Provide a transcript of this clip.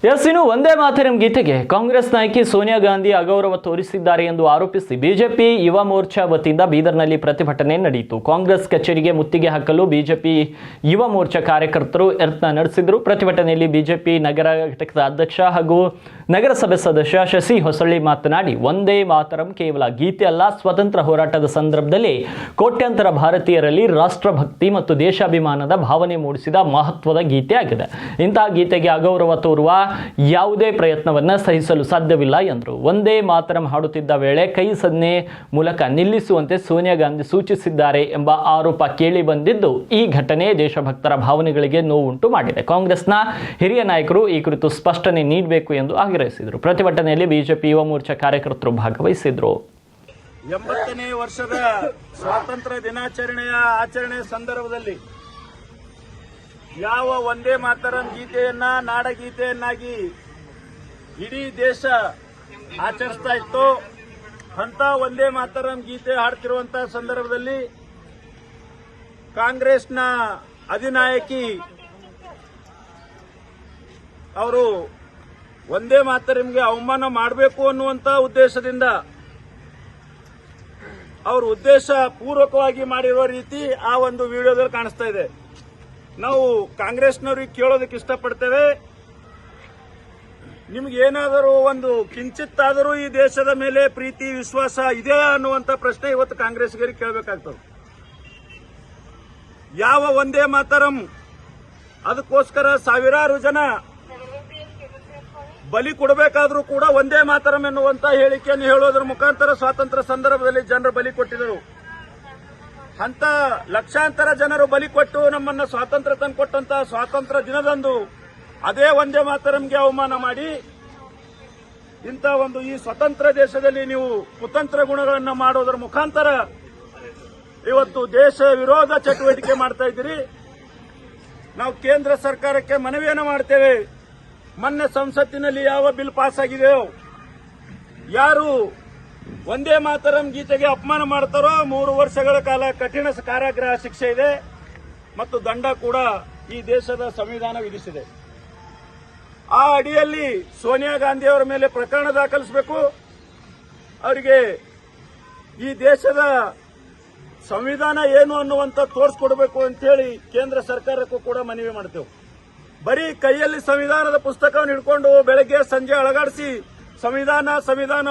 ಇನ್ನು ವಂದೇ ಮಾತರಂ ಗೀತೆಗೆ ಕಾಂಗ್ರೆಸ್ ನಾಯಕಿ ಸೋನಿಯಾ ಗಾಂಧಿ ಅಗೌರವ ತೋರಿಸಿದ್ದಾರೆ ಎಂದು ಆರೋಪಿಸಿ ಬಿಜೆಪಿ ಯುವ ಮೋರ್ಚಾ ವತಿಯಿಂದ ಬೀದರ್ನಲ್ಲಿ ಪ್ರತಿಭಟನೆ ನಡೆಯಿತು. ಕಾಂಗ್ರೆಸ್ ಕಚೇರಿಗೆ ಮುತ್ತಿಗೆ ಹಾಕಲು ಬಿಜೆಪಿ ಯುವ ಮೋರ್ಚಾ ಕಾರ್ಯಕರ್ತರು ಯತ್ನ ನಡೆಸಿದರು. ಪ್ರತಿಭಟನೆಯಲ್ಲಿ ಬಿಜೆಪಿ ನಗರ ಘಟಕದ ಅಧ್ಯಕ್ಷ ಹಾಗೂ ನಗರಸಭೆ ಸದಸ್ಯ ಶಶಿ ಹೊಸಳ್ಳಿ ಮಾತನಾಡಿ, ವಂದೇ ಮಾತರಂ ಕೇವಲ ಗೀತೆ ಅಲ್ಲ, ಸ್ವತಂತ್ರ ಹೋರಾಟದ ಸಂದರ್ಭದಲ್ಲಿ ಕೋಟ್ಯಾಂತರ ಭಾರತೀಯರಲ್ಲಿ ರಾಷ್ಟ್ರಭಕ್ತಿ ಮತ್ತು ದೇಶಾಭಿಮಾನದ ಭಾವನೆ ಮೂಡಿಸಿದ ಮಹತ್ವದ ಗೀತೆ ಆಗಿದೆ. ಇಂತಹ ಗೀತೆಗೆ ಅಗೌರವ ತೋರುವ ಯಾವುದೇ ಪ್ರಯತ್ನವನ್ನ ಸಹಿಸಲು ಸಾಧ್ಯವಿಲ್ಲ ಎಂದರು. ವಂದೇ ಮಾತರಂ ಹಾಡುತ್ತಿದ್ದ ವೇಳೆ ಕೈ ಸನ್ನೆ ಮೂಲಕ ನಿಲ್ಲಿಸುವಂತೆ ಸೋನಿಯಾ ಗಾಂಧಿ ಸೂಚಿಸಿದ್ದಾರೆ ಎಂಬ ಆರೋಪ ಕೇಳಿ ಬಂದಿದ್ದು, ಈ ಘಟನೆ ದೇಶಭಕ್ತರ ಭಾವನೆಗಳಿಗೆ ನೋವುಂಟು ಮಾಡಿದೆ. ಕಾಂಗ್ರೆಸ್ನ ಹಿರಿಯ ನಾಯಕರು ಈ ಕುರಿತು ಸ್ಪಷ್ಟನೆ ನೀಡಬೇಕು ಎಂದು ಆಗ್ರಹಿಸಿದರು. ಪ್ರತಿಭಟನೆಯಲ್ಲಿ ಬಿಜೆಪಿ ಯುವ ಮೋರ್ಚಾ ಕಾರ್ಯಕರ್ತರು ಭಾಗವಹಿಸಿದರು. 80ನೇ ವರ್ಷದ ಸ್ವಾತಂತ್ರ್ಯ ದಿನಾಚರಣೆಯ ಆಚರಣೆ ಸಂದರ್ಭದಲ್ಲಿ ಯಾವ ವಂದೇ ಮಾತರಂ ಗೀತೆಯನ್ನ ನಾಡಗೀತೆಯನ್ನಾಗಿ ಇಡೀ ದೇಶ ಆಚರಿಸ್ತಾ ಇತ್ತು, ಅಂತ ವಂದೇ ಮಾತರಂ ಗೀತೆ ಹಾಡ್ತಿರುವಂತಹ ಸಂದರ್ಭದಲ್ಲಿ ಕಾಂಗ್ರೆಸ್ನ ಅಧಿನಾಯಕಿ ಅವರು ವಂದೇ ಮಾತರಂಗೆ ಅವಮಾನ ಮಾಡಬೇಕು ಅನ್ನುವಂತ ಉದ್ದೇಶದಿಂದ ಅವರು ಉದ್ದೇಶ ಪೂರ್ವಕವಾಗಿ ಮಾಡಿರುವ ರೀತಿ ಆ ಒಂದು ವಿಡಿಯೋದಲ್ಲಿ ಕಾಣಿಸ್ತಾ ಇದೆ. ನಾವು ಕಾಂಗ್ರೆಸ್ನವ್ರಿಗೆ ಕೇಳೋದಕ್ಕೆ ಇಷ್ಟಪಡ್ತೇವೆ, ನಿಮ್ಗೆ ಏನಾದರೂ ಒಂದು ಕಿಂಚಿತ್ತಾದರೂ ಈ ದೇಶದ ಮೇಲೆ ಪ್ರೀತಿ ವಿಶ್ವಾಸ ಇದೆ ಅನ್ನುವಂತ ಪ್ರಶ್ನೆ ಇವತ್ತು ಕಾಂಗ್ರೆಸ್ಗರಿಗೆ ಕೇಳಬೇಕಾಗ್ತದೆ. ಯಾವ ವಂದೇ ಮಾತರಂ ಅದಕ್ಕೋಸ್ಕರ ಸಾವಿರಾರು ಜನ ಬಲಿ ಕೊಡಬೇಕಾದ್ರೂ ಕೂಡ ವಂದೇ ಮಾತರಂ ಎನ್ನುವಂತ ಹೇಳಿಕೆಯನ್ನು ಹೇಳೋದ್ರ ಮುಖಾಂತರ ಸ್ವಾತಂತ್ರ್ಯ ಸಂದರ್ಭದಲ್ಲಿ ಜನರು ಬಲಿ ಕೊಟ್ಟಿದ್ದರು. ಅಂತ ಲಕ್ಷಾಂತರ ಜನರು ಬಲಿ ಕೊಟ್ಟು ನಮ್ಮನ್ನ ಸ್ವಾತಂತ್ರ್ಯ ತಂದುಕೊಟ್ಟಂತ ಸ್ವಾತಂತ್ರ್ಯ ದಿನದಂದು ಅದೇ ವಂದೇ ಮಾತರಂಗೆ ಅವಮಾನ ಮಾಡಿ ಇಂಥ ಒಂದು ಈ ಸ್ವತಂತ್ರ ದೇಶದಲ್ಲಿ ನೀವು ಕುತಂತ್ರ ಗುಣಗಳನ್ನು ಮಾಡೋದ್ರ ಮುಖಾಂತರ ಇವತ್ತು ದೇಶ ವಿರೋಧ ಚಟುವಟಿಕೆ ಮಾಡ್ತಾ ಇದ್ದೀರಿ. ನಾವು ಕೇಂದ್ರ ಸರ್ಕಾರಕ್ಕೆ ಮನವಿಯನ್ನು ಮಾಡ್ತೇವೆ, ಮೊನ್ನೆ ಸಂಸತ್ತಿನಲ್ಲಿ ಯಾವ ಬಿಲ್ ಪಾಸ್ ಆಗಿದೆಯೋ, ಯಾರು ವಂದೇ ಮಾತರಂ ಗೀತೆಗೆ ಅಪಮಾನ ಮಾಡ್ತಾರೋ 3 ವರ್ಷಗಳ ಕಾಲ ಕಠಿಣ ಕಾರಾಗೃಹ ಶಿಕ್ಷೆ ಇದೆ ಮತ್ತು ದಂಡ ಕೂಡ ಈ ದೇಶದ ಸಂವಿಧಾನ ವಿಧಿಸಿದೆ. ಆ ಅಡಿಯಲ್ಲಿ ಸೋನಿಯಾ ಗಾಂಧಿ ಅವರ ಮೇಲೆ ಪ್ರಕರಣ ದಾಖಲಿಸಬೇಕು, ಅವರಿಗೆ ಈ ದೇಶದ ಸಂವಿಧಾನ ಏನು ಅನ್ನುವಂತ ತೋರಿಸ್ಕೊಡ್ಬೇಕು ಅಂತ ಹೇಳಿ ಕೇಂದ್ರ ಸರ್ಕಾರಕ್ಕೂ ಕೂಡ ಮನವಿ ಮಾಡ್ತೇವೆ. ಬರೀ ಕೈಯಲ್ಲಿ ಸಂವಿಧಾನದ ಪುಸ್ತಕವನ್ನು ಹಿಡ್ಕೊಂಡು ಬೆಳಗ್ಗೆ ಸಂಜೆ ಅಳಗಾಡಿಸಿ ಸಂವಿಧಾನ